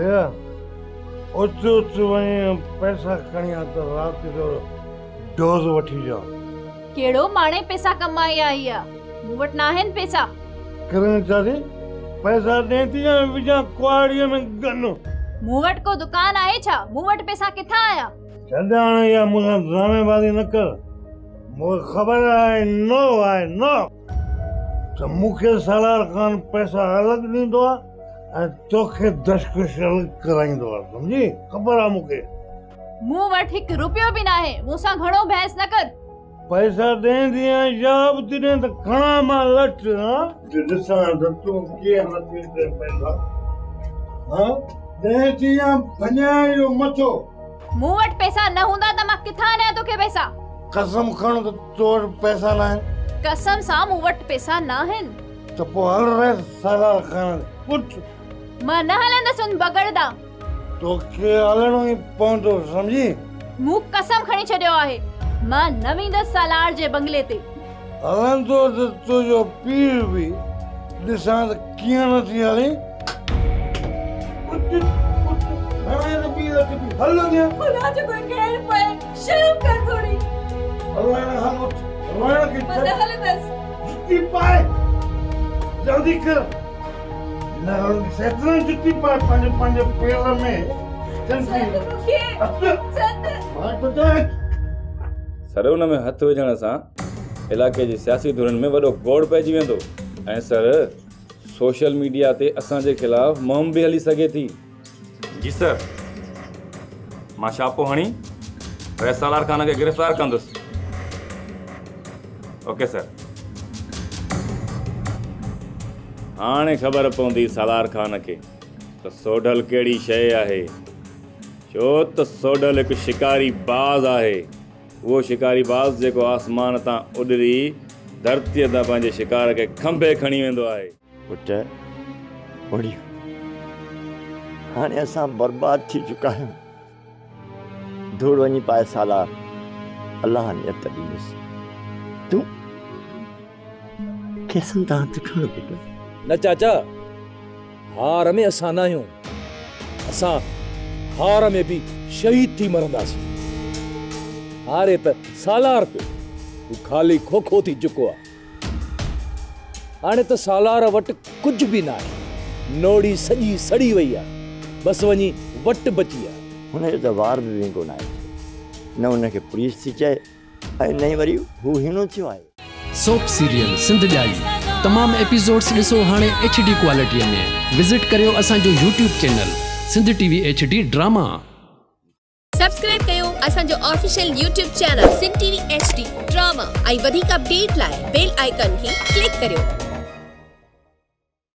भैया उच वही पैसा खणी आ तो रात जो डोज वठी जाओ। केड़ो माणे पैसा कमाई आई आ, मूं वट नाहन पैसा। करण चाची पैसा देती है विजा क्वाड़िए में गनो। मूं वट को दुकान आहे छा? मूं वट पैसा किथा आया? छडाण या मुझे ड्रामेबाजी न कर। मुझे खबर है नो तो मुखे सालार खान पैसा अलग नींदो आ तोखे दशकश अलग कराइंदो आ, समझी? खबर आ मुखे। मूं वट 1 रुपयो भी ना है, मूसा घणो बहस न कर। पैसा दे दिया जब तिने तो खणा मा लट हां दिसा दत्तो के हाथ में पैसा हां दे दिया भन्यायो मथो। मूं वट पैसा न हुंदा त मां किथा ने तोखे पैसा? कसम खण तो तोर पैसा ना है। कसम सा मूं वट पैसा ना हन। तो पो हल रे साला खान उठ। मां न हलंदस उन बगड़दा। तो के हलणो ही पवंदो, समझी? मूं कसम खणी छड्यो आहे, मां न वेंदस सालार जे बंगले ते। हलंदो तो जो पीर भी दिसा त कियां न थी हली। हलो गया खुदा जो कोई गैर पे शर्म कर थोड़ी। अल्लाह ने हम रोया की मत हलंदस। जुत्ती पाए जल्दी कर। ना सेतन जुत्ती पाए पंज पैर में चलती मां तो सर उन में हथ विझण सां इलाके जी सियासी धुरन में वॾो गोड़ पइजी वेंदो ऐं सर सोशल मीडिया ते असां जे खिलाफ मुहिम भी हली सके थी। जी सर, मां छापो हणी सालार खान खे गिरफ़्तार कंदुसि। Okay sir. हाणे ख़बर पवंदी सालार खान खे त सोढल कहिड़ी शइ आहे। छो त सोढल हिकु शिकारी बाज़ आहे। वो शिकारी बाज़ जेको आसमान तां उॾरी धरतीअ तां पंहिंजे शिकार खे खंभे खणी वेंदो आहे। पुट वड़ी हाणे असां बर्बाद थी चुका आहियूं। धूड़ वञी पाए सालार, अल्लाह नियत ॾींदुसि। तूं केसनि तां हथ खण पुट। न चाचा, हार में असां न आहियूं। असां हार में भी शहीद थी मरंदासीं। हारे त सालार पे तू खाली खोखो थी चुको आहे। हाणे त सालार वटि कुझु बि न आहे। नोड़ी सॼी सड़ी वई आहे, बस वञी वट बची आहे। हुनजो त वार बि विंगो न आहे, न हुनखे पुलिस थी चए ऐं न वरी हू हीणो थियो आहे। सोप सीरियल सिंध ॼाई तमाम एपिसोड्स ॾिसो हाणे HD क्वालिटीअ में। विज़िट करियो असांजो YouTube channel Sindh TV HD drama. Subscribe कयो असांजो official YouTube channel Sindh TV HD drama ऐं वधीक अपडेट लाइ बेल आइकन खे क्लिक करियो।